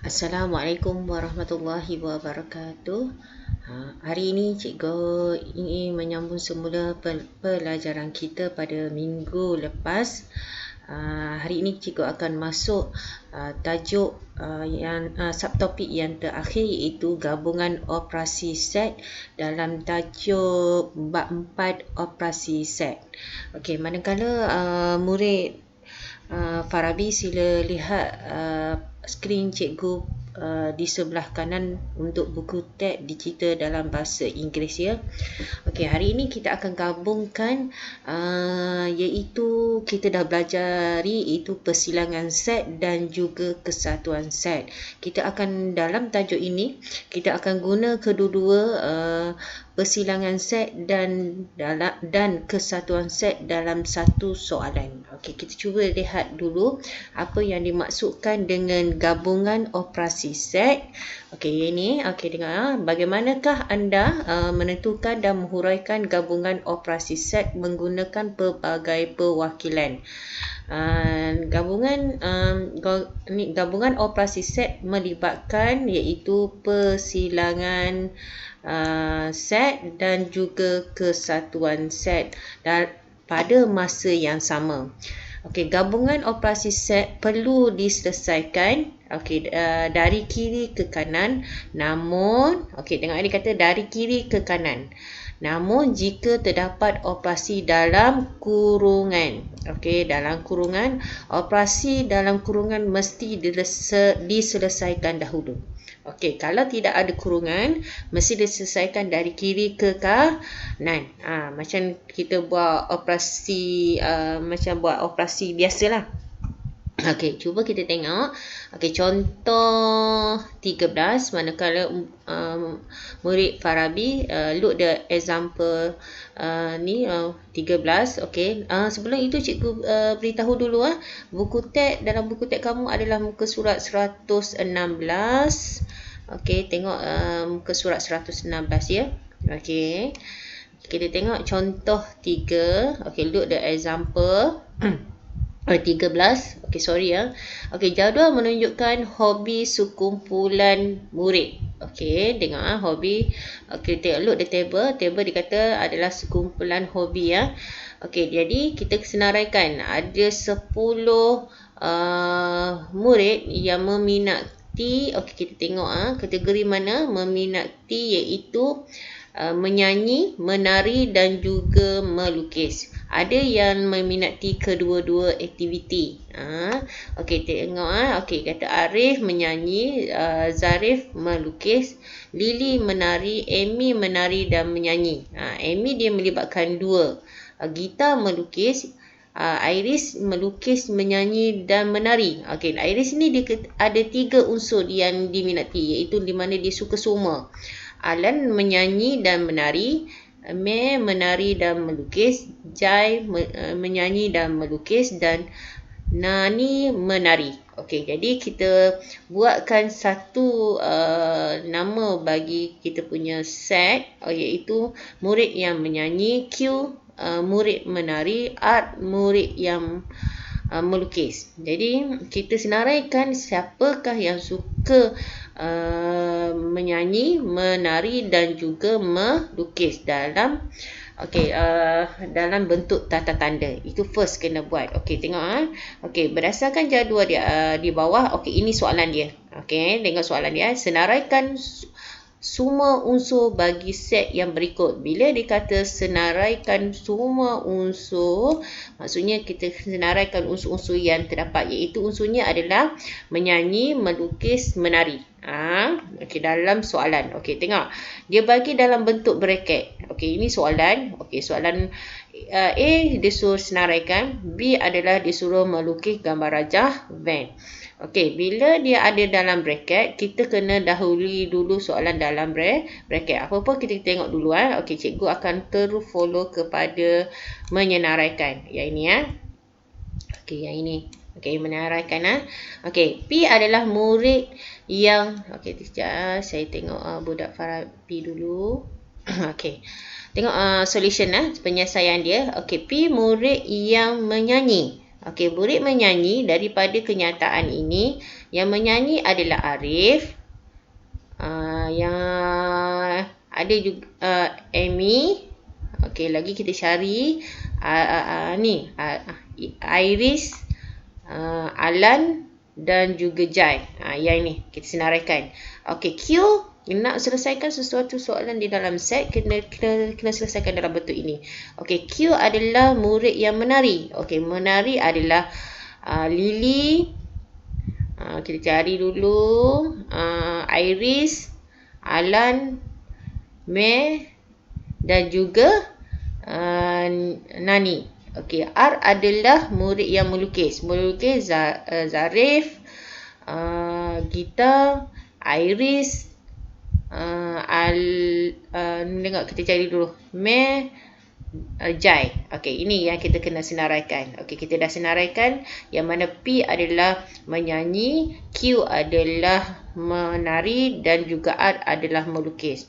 Assalamualaikum warahmatullahi wabarakatuh. Hari ini cikgu ingin menyambung semula pelajaran kita pada minggu lepas. Hari ini cikgu akan masuk tajuk yang subtopik yang terakhir, iaitu gabungan operasi set dalam tajuk bab 4 operasi set. Okey, manakala murid Farabi, sila lihat skrin cikgu di sebelah kanan untuk buku teks digital dalam bahasa Inggeris ya. Okey, hari ini kita akan gabungkan iaitu kita dah belajar iaitu persilangan set dan juga kesatuan set. Kita akan dalam tajuk ini kita akan guna kedua-dua persilangan set dan kesatuan set dalam satu soalan. Okey, kita cuba lihat dulu apa yang dimaksudkan dengan gabungan operasi set. Okey, ini dengar. Bagaimanakah anda menentukan dan menghuraikan gabungan operasi set menggunakan pelbagai perwakilan? Gabungan operasi set melibatkan iaitu persilangan set dan juga kesatuan set pada masa yang sama. Okey, gabungan operasi set perlu diselesaikan dari kiri ke kanan, namun dengar dia kata dari kiri ke kanan. Namun jika terdapat operasi dalam kurungan, dalam kurungan, operasi dalam kurungan mesti diselesaikan dahulu. Okey, kalau tidak ada kurungan, mesti diselesaikan dari kiri ke kanan. Macam kita buat operasi biasalah. Okey, cuba kita tengok. Okey, contoh 13, manakala murid Farabi look the example 13. Okey, sebelum itu cikgu beritahu dulu buku teks, dalam buku teks kamu adalah muka surat 116. Okey, tengok muka surat 116 ya. Okey, kita tengok contoh 3. Okey, look the example 13. Okey, sorry ya. Okey, jadual menunjukkan hobi sekumpulan murid. Okey, tengok hobi. Okey, look the table. Table dikata adalah sekumpulan hobi ya. Okey, jadi kita senaraikan ada 10 murid yang meminati. Okey, kita tengok kategori mana meminati, iaitu menyanyi, menari dan juga melukis. Ada yang meminati kedua-dua aktiviti. Okey, tengok okey, kata Arif menyanyi, Zarif melukis, Lily menari, Amy menari dan menyanyi. Amy dia melibatkan dua. Gita melukis, Iris melukis, menyanyi dan menari. Okey, Iris ni dia ada 3 unsur yang diminati, iaitu di mana dia suka semua. Alan menyanyi dan menari, May menari dan melukis, Jai menyanyi dan melukis dan Nani menari. Okey, jadi kita buatkan satu nama bagi kita punya set, iaitu murid yang menyanyi, Q murid menari, Art murid yang melukis. Jadi kita senaraikan siapakah yang suka menyanyi, menari dan juga melukis dalam dalam bentuk tata tanda. Itu first kena buat. Okey, tengok okey, berdasarkan jadual dia di bawah. Okey, ini soalan dia. Okey, tengok soalan dia. Senaraikan semua unsur bagi set yang berikut. Bila dikata senaraikan semua unsur, maksudnya kita senaraikan unsur-unsur yang terdapat, iaitu unsurnya adalah menyanyi, melukis, menari. Okey, dalam soalan. Okey, tengok. Dia bagi dalam bentuk bracket. Okey, ini soalan. Okey, soalan A disuruh senaraikan, B adalah disuruh melukis gambar rajah van. Okey, bila dia ada dalam bracket, kita kena dahului dulu soalan dalam bracket. Apa-apa kita tengok dulu. Okey, cikgu akan terus follow kepada menyenaraikan. Yang ini Okey, yang ini. Okey, menyenaraikan Okey, P adalah murid yang sekejap saya tengok budak Farabi dulu. Okey. Tengok solution penyelesaian dia. Okey, P murid yang menyanyi. Okey, murid menyanyi daripada kenyataan ini. Yang menyanyi adalah Arif. Yang ada juga Amy. Okey, lagi kita cari Iris, Alan dan juga Jai. Yang ni kita senaraikan. Okey, Q nak selesaikan sesuatu soalan di dalam set, kena selesaikan dalam bentuk ini. Okey, Q adalah murid yang menari. Okey, menari adalah Lily. Kita cari dulu. Iris, Alan, May dan juga Nani. Okey, R adalah murid yang melukis. Melukis Zarif, Gita, Iris, tengok kita cari dulu. May, Jai. Okey, ini yang kita kena senaraikan. Okey, kita dah senaraikan. Yang mana P adalah menyanyi, Q adalah menari dan juga R adalah melukis.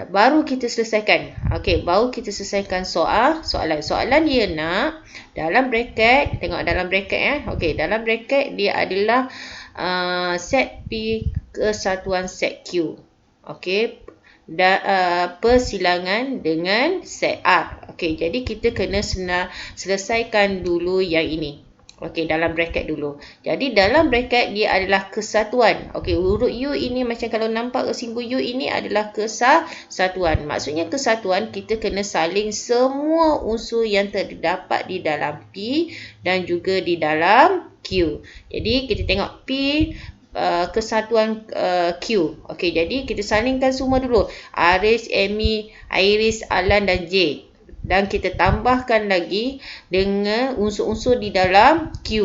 Baru kita selesaikan. Okey, baru kita selesaikan soalan. Soalan dia nak dalam bracket, tengok dalam bracket Okey, dalam bracket dia adalah set P kesatuan set Q. Okey, persilangan dengan set R. Okey, jadi kita kena selesaikan dulu yang ini. Okey, dalam bracket dulu. Jadi dalam bracket dia adalah kesatuan. Okey, huruf U ini macam kalau nampak simbol U ini adalah kesatuan. Maksudnya kesatuan, kita kena salin semua unsur yang terdapat di dalam P dan juga di dalam Q. Jadi kita tengok P kesatuan Q. Okey, jadi kita salingkan semua dulu. Aris, Amy, Iris, Alan dan J. Dan kita tambahkan lagi dengan unsur-unsur di dalam Q.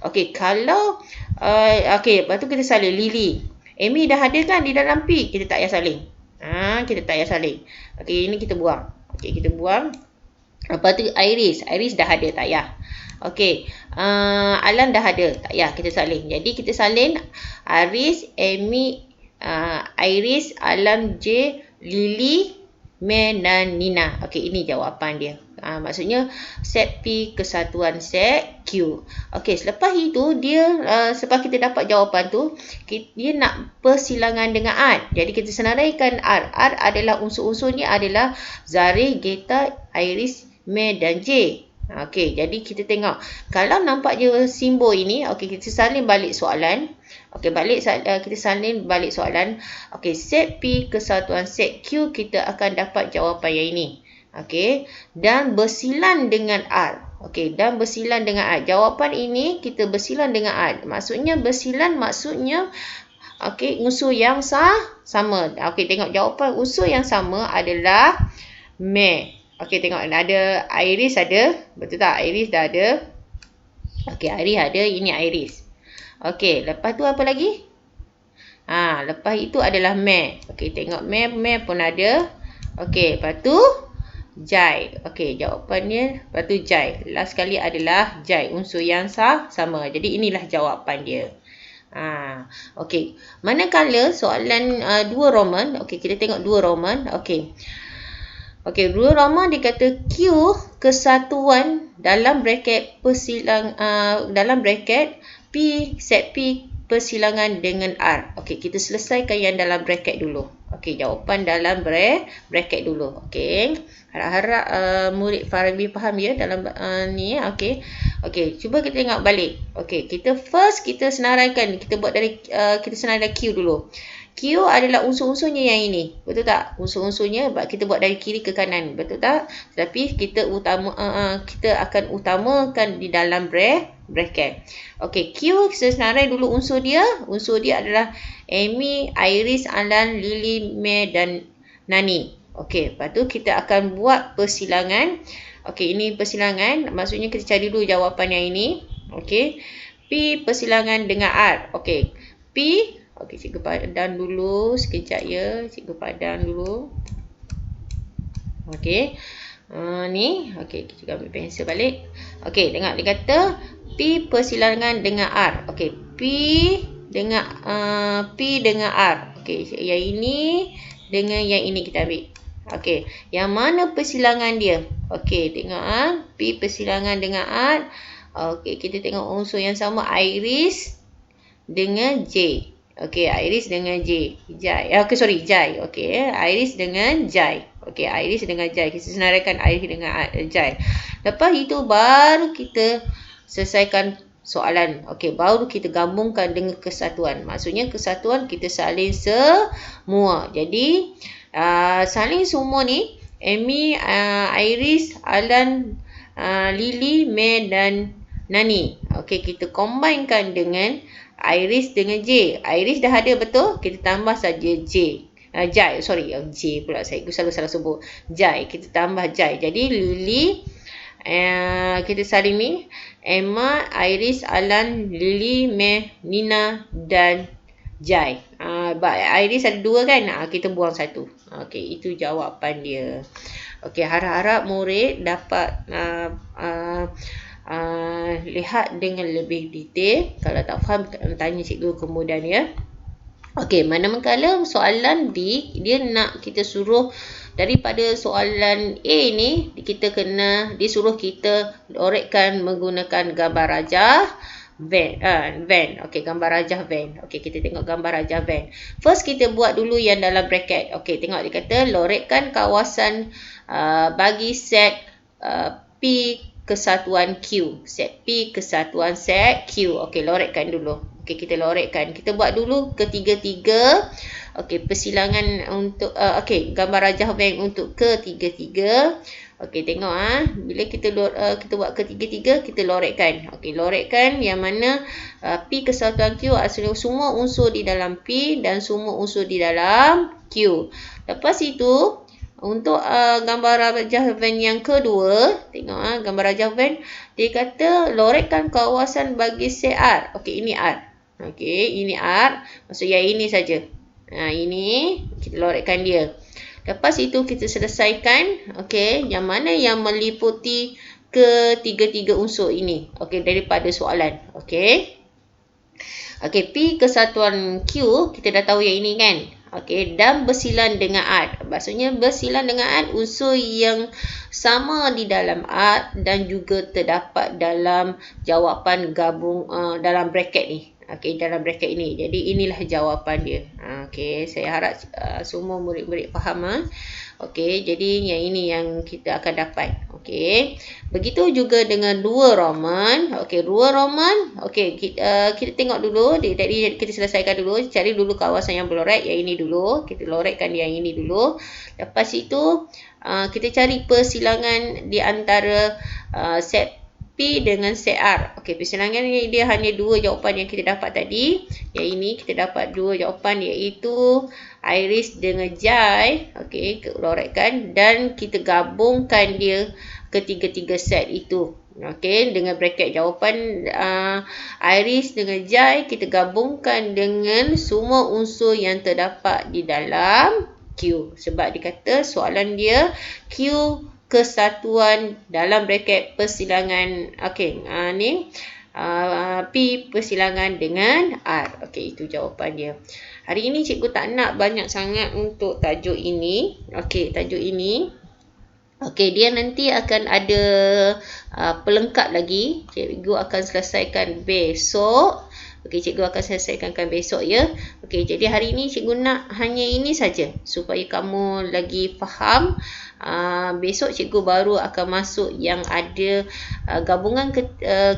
Okey, kalau lepas tu kita salin Lily. Amy dah ada kan di dalam P, kita tak payah salin. Kita tak payah salin. Okey, ini kita buang. Okey, kita buang. Lepas tu Iris dah ada, tak payah. Okey, Alan dah ada, tak payah kita salin. Jadi kita salin Aris, Amy, Iris, Alan, J, Lily, May dan Nina. Okey, ini jawapan dia. Maksudnya set P kesatuan set Q. Okey, selepas itu dia selepas kita dapat jawapan tu, dia nak persilangan dengan R. Jadi kita senaraikan R. R adalah unsur-unsurnya adalah Zarif, Gita, Iris, May dan J. Okey, jadi kita tengok kalau nampak je simbol ini. Okey, kita salin balik soalan. Okey, kita salin balik soalan. Okey, set P kesatuan set Q, kita akan dapat jawapan yang ini. Okey, dan bersilan dengan R. Okey, dan bersilan dengan R. Jawapan ini kita bersilan dengan R. Maksudnya bersilan okey, unsur yang sama. Okey, tengok jawapan unsur yang sama adalah May. Okey, tengok ada Iris ada. Betul tak? Iris dah ada. Okey, Iris ada. Ini Iris. Okey, lepas tu apa lagi? Lepas itu adalah May. Okey, tengok May pun ada. Okey, lepas tu Jai. Okey, jawapannya lepas tu Jai. Last sekali adalah Jai. Unsur yang sama. Jadi inilah jawapan dia. Okey. Manakala soalan 2 Roman. Okey, kita tengok 2 Roman. Okey. Okey, 2 Roman dia kata Q kesatuan dalam bracket dalam bracket P set P persilangan dengan R. Okey, kita selesaikan yang dalam bracket dulu. Okey, jawapan dalam bracket dulu. Okey. Harap-harap murid Farabi faham ya dalam ni. Okey. Okey, cuba kita tengok balik. Okey, kita senaraikan. Kita buat dari kita senaraikan Q dulu. Q adalah unsur-unsurnya yang ini. Betul tak? Unsur-unsurnya kita buat dari kiri ke kanan. Betul tak? Tapi kita akan utamakan di dalam bracket. Okey, Q kita senarai dulu unsur dia. Unsur dia adalah Amy, Iris, Alan, Lily, May dan Nani. Okey, lepas tu kita akan buat persilangan. Okey, ini persilangan. Maksudnya kita cari dulu jawapan yang ini. Okey. P persilangan dengan R. Okey. P. Okey, cikgu padam dulu. Sekejap ya. Cikgu padam dulu. Okey. Ni. Okey, kita ambil pensel balik. Okey, tengok dia kata P persilangan dengan R. Okey, P dengan R. Okey, yang ini dengan yang ini kita ambil. Okey, yang mana persilangan dia? Okey, tengok P persilangan dengan R. Okey, kita tengok unsur yang sama. Iris dengan J. Okey, Iris dengan J. Jai. Sorry, Jai. Okey, Iris dengan Jai. Okey, Iris dengan Jai. Kita senaraikan Iris dengan Jai. Lepas itu baru kita selesaikan soalan. Okey, baru kita gabungkan dengan kesatuan. Maksudnya kesatuan kita salin semua. Jadi, salin semua ni, Amy, Iris, Alan, Lily, May dan Nani. Okey, kita combinekan dengan Iris dengan J. Iris dah ada betul? Kita tambah saja J. Jai. Sorry, J pula. Saya selalu salah sebut. Jai. Kita tambah Jai. Jadi, Lily, kita saling ni. Emma, Iris, Alan, Lily, May, Nina dan Jai. Iris ada 2 kan? Kita buang 1. Okey, itu jawapan dia. Okey, harap-harap murid dapat lihat dengan lebih detail. Kalau tak faham, tanya cikgu kemudian ya. Okey, manakala soalan B, dia nak kita suruh daripada soalan A ni, dia suruh kita lorekkan menggunakan gambar rajah van. Okey, gambar rajah van. Okey, kita tengok gambar rajah van. First kita buat dulu yang dalam bracket. Okey, tengok dia kata lorekkan kawasan bagi set P kesatuan Q. Set P kesatuan set Q. Okey, lorekkan dulu. Okey, kita lorekkan. Kita buat dulu ketiga-tiga. Okey, persilangan untuk gambar rajah bank untuk ketiga-tiga. Okey, tengok bila kita buat ketiga-tiga, kita lorekkan. Okey, lorekkan yang mana P kesatuan Q asal semua unsur di dalam P dan semua unsur di dalam Q. Lepas itu, untuk gambar rajah van yang kedua, tengok gambar rajah van, dia kata lorekkan kawasan bagi set R. Okey, ini R. Okey, ini R. Maksud yang ini saja. Ini kita lorekkan dia. Lepas itu kita selesaikan, okey, yang mana yang meliputi ketiga-tiga unsur ini. Okey, daripada soalan. Okey. Okey, P kesatuan Q, kita dah tahu yang ini kan? Okey, dan bersilan dengan R. Maksudnya bersilan dengan R, unsur yang sama di dalam R dan juga terdapat dalam jawapan gabung dalam bracket ni. Okey, dalam bracket ini. Jadi inilah jawapan dia. Okey, saya harap semua murid-murid faham. Okey, jadi yang ini yang kita akan dapat. Okey. Begitu juga dengan dua Roman. Okey, dua Roman. Okey, kita tengok dulu. Jadi kita selesaikan dulu. Cari dulu kawasan yang berlorek. Yang ini dulu. Kita lorekkan yang ini dulu. Lepas itu, kita cari persilangan di antara set P dengan set R. Okey, persilangan ni dia hanya 2 jawapan yang kita dapat tadi. Yang ini kita dapat 2 jawapan iaitu Iris dengan Jai. Okey, lorekkan dan kita gabungkan dia ketiga-tiga set itu. Okey, dengan bracket jawapan Iris dengan Jai kita gabungkan dengan semua unsur yang terdapat di dalam Q. Sebab dikata soalan dia Q kesatuan dalam bracket persilangan. Okey, ni P persilangan dengan R. Okey, itu jawapan dia. Hari ini cikgu tak nak banyak sangat untuk tajuk ini. Okey, tajuk ini. Okey, dia nanti akan ada pelengkap lagi. Cikgu akan selesaikan besok. Okey, cikgu akan selesaikan besok ya. Okey, jadi hari ini cikgu nak hanya ini saja supaya kamu lagi faham. Besok cikgu baru akan masuk yang ada gabungan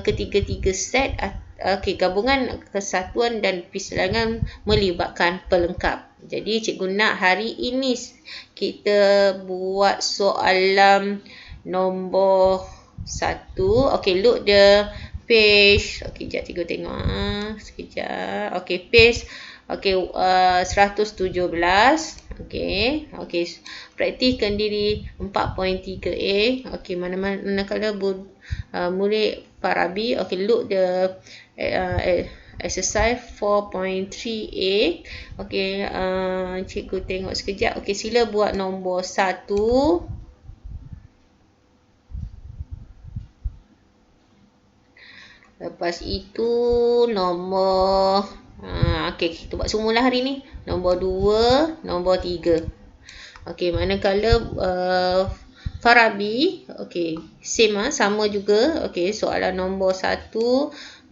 ketiga-tiga set. Okey, gabungan kesatuan dan persilangan melibatkan pelengkap. Jadi cikgu nak hari ini kita buat soalan nombor 1. Okey, look the page. Okey, sekejap cikgu tengok. Sekejap. Okey, page. Okey, 117. Okey. Okey, praktiskan diri 4.3a. Okey, manakala murid Farabi. Okey, look the exercise 4.3a. Okey, cikgu tengok sekejap. Okey, sila buat nombor 1. Lepas itu nombor okey, kita buat semula hari ni. Nombor 2, nombor 3. Okey, manakala Farabi. Okey, same sama juga. Okey, soalan nombor 1,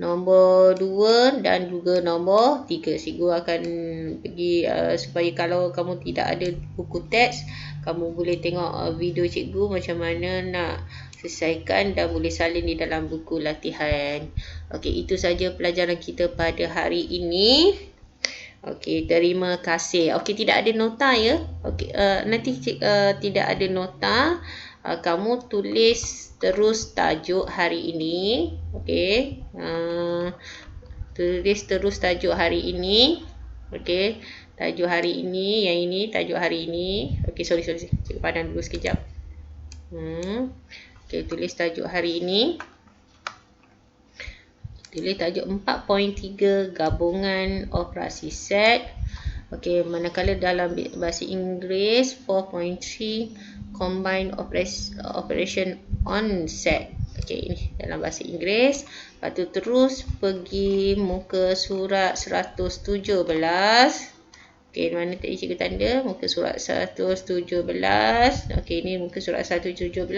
nombor 2 dan juga nombor 3. Cikgu akan pergi supaya kalau kamu tidak ada buku teks, kamu boleh tengok video cikgu macam mana nak selesaikan dan boleh salin di dalam buku latihan. Okey, itu saja pelajaran kita pada hari ini. Okey, terima kasih. Okey, tidak ada nota ya. Okey, nanti tidak ada nota. Kamu tulis terus tajuk hari ini. Okey. Tulis terus tajuk hari ini. Okey. Tajuk hari ini, yang ini tajuk hari ini. Okey, sorry. Cikgu padam dulu sekejap. Okey, tulis tajuk hari ini. Tulis tajuk 4.3 gabungan operasi set. Okey, manakala dalam bahasa Inggeris 4.3 combined operation on set. Okey, ini dalam bahasa Inggeris. Lepas tu terus pergi muka surat 117. Okey, mana tadi cikgu tanda? Muka surat 117. Okey, ini muka surat 117.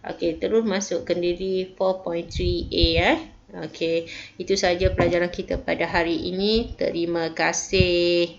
Okey, terus masuk kendiri 4.3A Okey, itu saja pelajaran kita pada hari ini. Terima kasih.